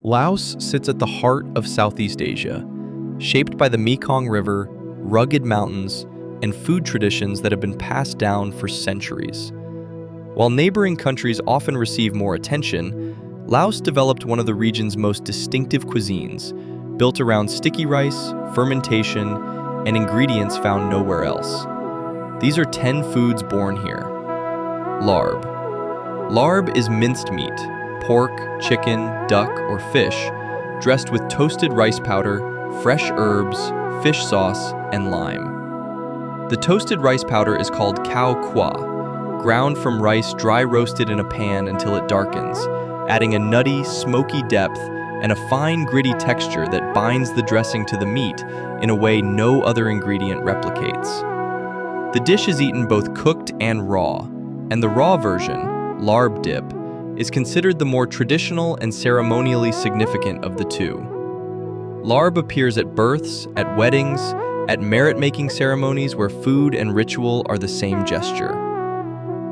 Laos sits at the heart of Southeast Asia, shaped by the Mekong River, rugged mountains, and food traditions that have been passed down for centuries. While neighboring countries often receive more attention, Laos developed one of the region's most distinctive cuisines, built around sticky rice, fermentation, and ingredients found nowhere else. These are 10 foods born here. Larb. Larb is minced meat, pork, chicken, duck, or fish, dressed with toasted rice powder, fresh herbs, fish sauce, and lime. The toasted rice powder is called khao kwa, ground from rice dry roasted in a pan until it darkens, adding a nutty, smoky depth and a fine, gritty texture that binds the dressing to the meat in a way no other ingredient replicates. The dish is eaten both cooked and raw, and the raw version, larb dip, is considered the more traditional and ceremonially significant of the two. Larb appears at births, at weddings, at merit-making ceremonies where food and ritual are the same gesture.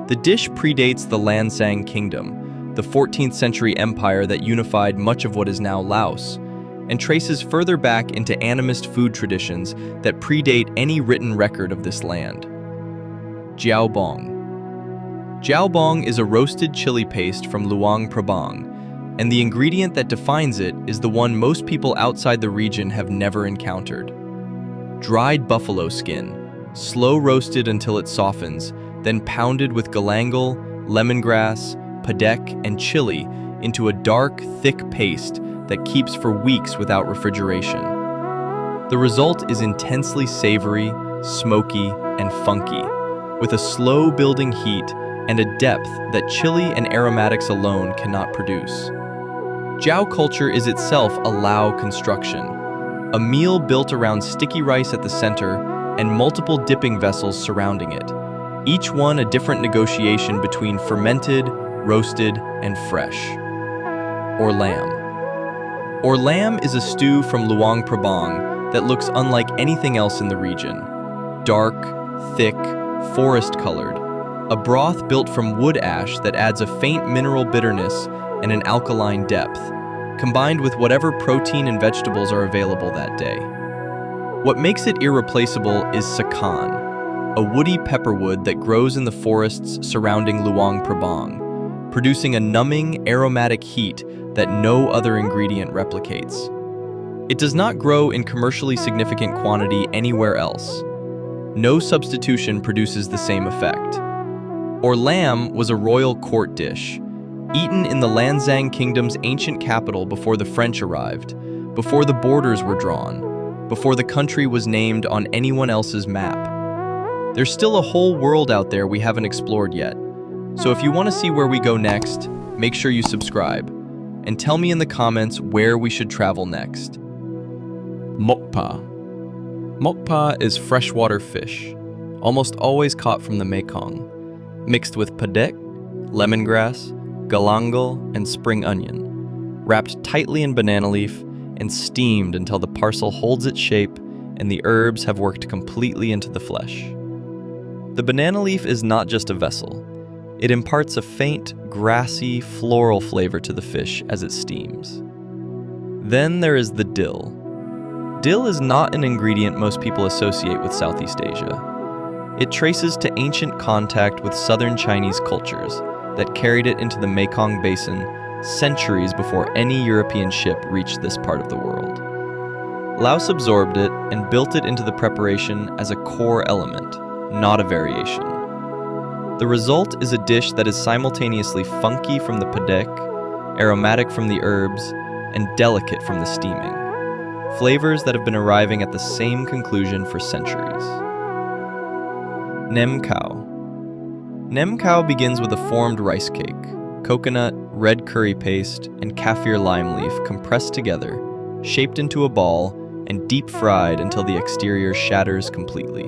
The dish predates the Lansang Kingdom, the 14th century empire that unified much of what is now Laos, and traces further back into animist food traditions that predate any written record of this land. Jiao bong. Jiao bong is a roasted chili paste from Luang Prabang, and the ingredient that defines it is the one most people outside the region have never encountered. Dried buffalo skin, slow roasted until it softens, then pounded with galangal, lemongrass, padek, and chili into a dark, thick paste that keeps for weeks without refrigeration. The result is intensely savory, smoky, and funky, with a slow building heat and a depth that chili and aromatics alone cannot produce. Jiao culture is itself a Lao construction, a meal built around sticky rice at the center and multiple dipping vessels surrounding it, each one a different negotiation between fermented, roasted, and fresh. Or lamb. Or lamb is a stew from Luang Prabang that looks unlike anything else in the region. Dark, thick, forest-colored, a broth built from wood ash that adds a faint mineral bitterness and an alkaline depth, combined with whatever protein and vegetables are available that day. What makes it irreplaceable is sakan, a woody pepperwood that grows in the forests surrounding Luang Prabang, producing a numbing, aromatic heat that no other ingredient replicates. It does not grow in commercially significant quantity anywhere else. No substitution produces the same effect. Or lamb was a royal court dish, eaten in the Lansang Kingdom's ancient capital before the French arrived, before the borders were drawn, before the country was named on anyone else's map. There's still a whole world out there we haven't explored yet. So if you want to see where we go next, make sure you subscribe, and tell me in the comments where we should travel next. Mokpa. Mokpa is freshwater fish, almost always caught from the Mekong, mixed with padek, lemongrass, galangal, and spring onion, wrapped tightly in banana leaf and steamed until the parcel holds its shape and the herbs have worked completely into the flesh. The banana leaf is not just a vessel. It imparts a faint, grassy, floral flavor to the fish as it steams. Then there is the dill. Dill is not an ingredient most people associate with Southeast Asia. It traces to ancient contact with southern Chinese cultures that carried it into the Mekong Basin centuries before any European ship reached this part of the world. Laos absorbed it and built it into the preparation as a core element, not a variation. The result is a dish that is simultaneously funky from the padek, aromatic from the herbs, and delicate from the steaming. Flavors that have been arriving at the same conclusion for centuries. Nem khao. Nem khao begins with a formed rice cake, coconut, red curry paste, and kaffir lime leaf compressed together, shaped into a ball, and deep fried until the exterior shatters completely.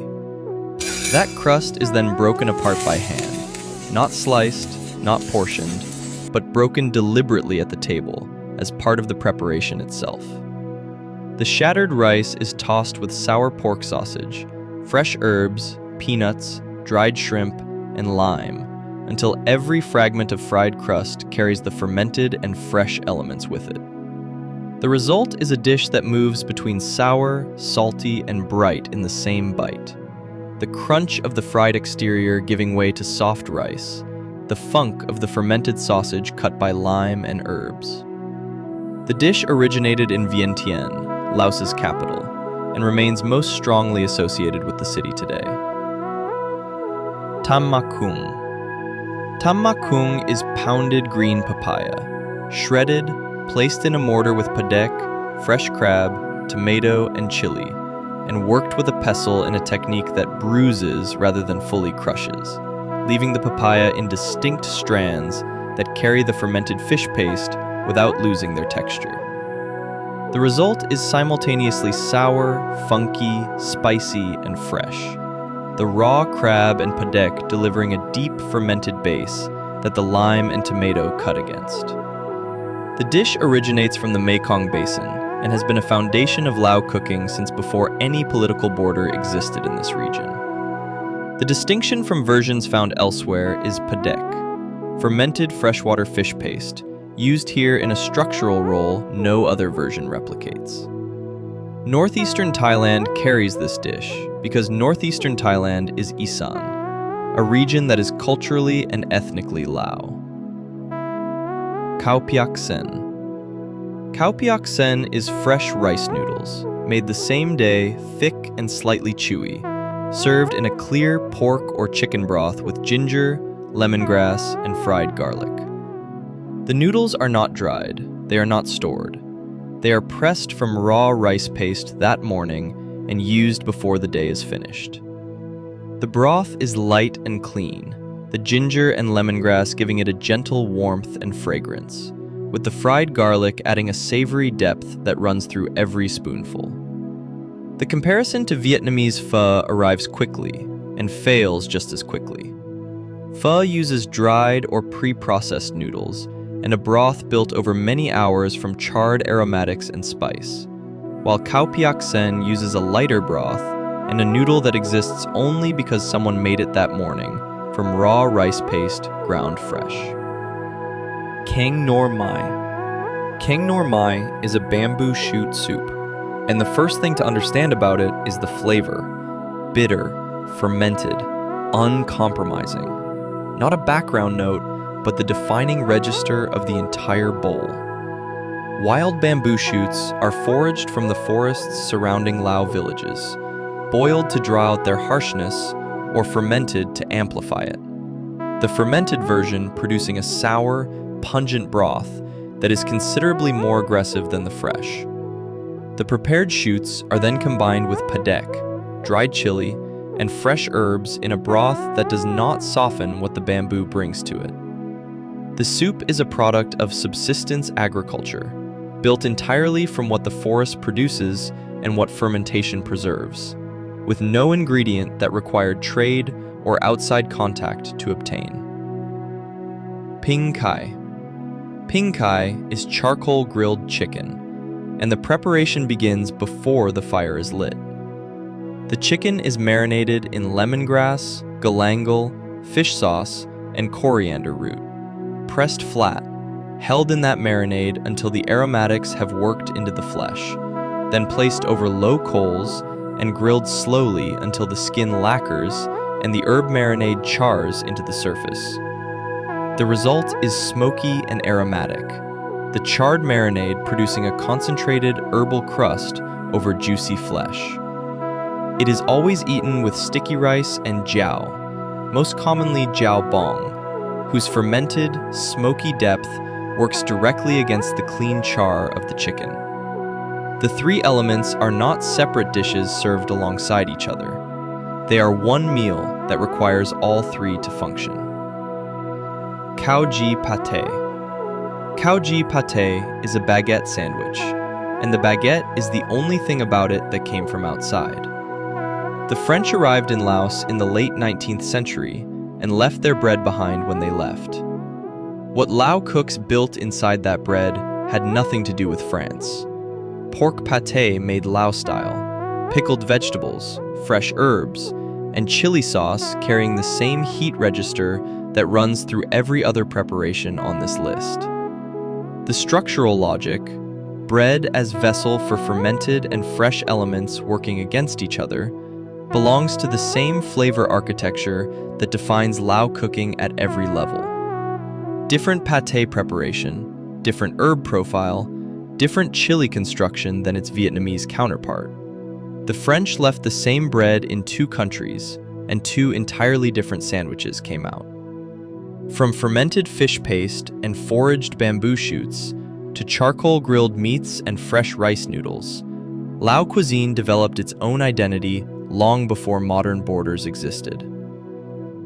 That crust is then broken apart by hand, not sliced, not portioned, but broken deliberately at the table as part of the preparation itself. The shattered rice is tossed with sour pork sausage, fresh herbs, peanuts, dried shrimp, and lime, until every fragment of fried crust carries the fermented and fresh elements with it. The result is a dish that moves between sour, salty, and bright in the same bite. The crunch of the fried exterior giving way to soft rice, the funk of the fermented sausage cut by lime and herbs. The dish originated in Vientiane, Laos's capital, and remains most strongly associated with the city today. Tam makung. Tam makung is pounded green papaya, shredded, placed in a mortar with padek, fresh crab, tomato, and chili, and worked with a pestle in a technique that bruises rather than fully crushes, leaving the papaya in distinct strands that carry the fermented fish paste without losing their texture. The result is simultaneously sour, funky, spicy, and fresh. The raw crab and padek delivering a deep fermented base that the lime and tomato cut against. The dish originates from the Mekong Basin and has been a foundation of Lao cooking since before any political border existed in this region. The distinction from versions found elsewhere is padek, fermented freshwater fish paste, used here in a structural role no other version replicates. Northeastern Thailand carries this dish because northeastern Thailand is Isan, a region that is culturally and ethnically Lao. Khao piak sen. Khao piak sen is fresh rice noodles, made the same day, thick and slightly chewy, served in a clear pork or chicken broth with ginger, lemongrass, and fried garlic. The noodles are not dried, they are not stored. They are pressed from raw rice paste that morning and used before the day is finished. The broth is light and clean, the ginger and lemongrass giving it a gentle warmth and fragrance, with the fried garlic adding a savory depth that runs through every spoonful. The comparison to Vietnamese pho arrives quickly and fails just as quickly. Pho uses dried or pre-processed noodles and a broth built over many hours from charred aromatics and spice, while khao piak sen uses a lighter broth and a noodle that exists only because someone made it that morning from raw rice paste ground fresh. Kang nor mai. Kang nor mai is a bamboo shoot soup, and the first thing to understand about it is the flavor. Bitter, fermented, uncompromising. Not a background note, but the defining register of the entire bowl. Wild bamboo shoots are foraged from the forests surrounding Lao villages, boiled to draw out their harshness, or fermented to amplify it. The fermented version producing a sour, pungent broth that is considerably more aggressive than the fresh. The prepared shoots are then combined with padek, dried chili, and fresh herbs in a broth that does not soften what the bamboo brings to it. The soup is a product of subsistence agriculture, built entirely from what the forest produces and what fermentation preserves, with no ingredient that required trade or outside contact to obtain. Ping kai. Ping kai is charcoal grilled chicken, and the preparation begins before the fire is lit. The chicken is marinated in lemongrass, galangal, fish sauce, and coriander root, pressed flat, held in that marinade until the aromatics have worked into the flesh, then placed over low coals and grilled slowly until the skin lacquers and the herb marinade chars into the surface. The result is smoky and aromatic, the charred marinade producing a concentrated herbal crust over juicy flesh. It is always eaten with sticky rice and jiao, most commonly jiao bong, whose fermented, smoky depth works directly against the clean char of the chicken. The three elements are not separate dishes served alongside each other. They are one meal that requires all three to function. Khao ji pate. Khao ji pate is a baguette sandwich, and the baguette is the only thing about it that came from outside. The French arrived in Laos in the late 19th century and left their bread behind when they left. What Lao cooks built inside that bread had nothing to do with France. Pork pate made Lao style, pickled vegetables, fresh herbs, and chili sauce carrying the same heat register that runs through every other preparation on this list. The structural logic, bread as vessel for fermented and fresh elements working against each other, belongs to the same flavor architecture that defines Lao cooking at every level. Different pâté preparation, different herb profile, different chili construction than its Vietnamese counterpart. The French left the same bread in two countries, and two entirely different sandwiches came out. From fermented fish paste and foraged bamboo shoots to charcoal-grilled meats and fresh rice noodles, Lao cuisine developed its own identity long before modern borders existed.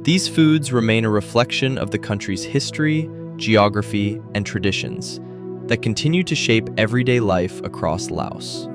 These foods remain a reflection of the country's history, geography, and traditions that continue to shape everyday life across Laos.